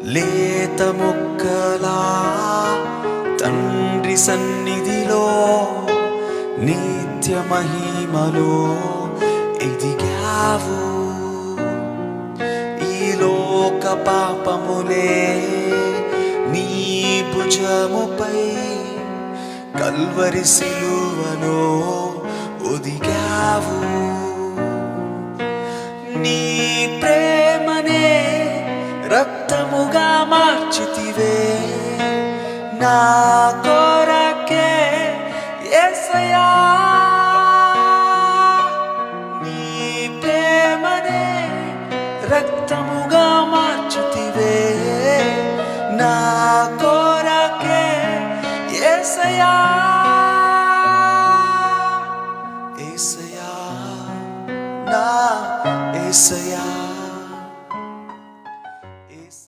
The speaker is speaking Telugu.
లేత మొక్కలా తండ్రి సన్నిధిలో నిత్య మహిమలో ఎదిగావు. ఈ లోక పాపములే నీ భుజముపై కల్వరి సిలువలో ఒదిగావు. నీ ప్రేమనే రక్తముగా మార్చితివే నా కొరకే యేసయ్యా. నీ ప్రేమనే రక్తముగా మార్చితివే నా కొరకే యేసయ్యా. యేసయ్యా నా యేసయ్యా.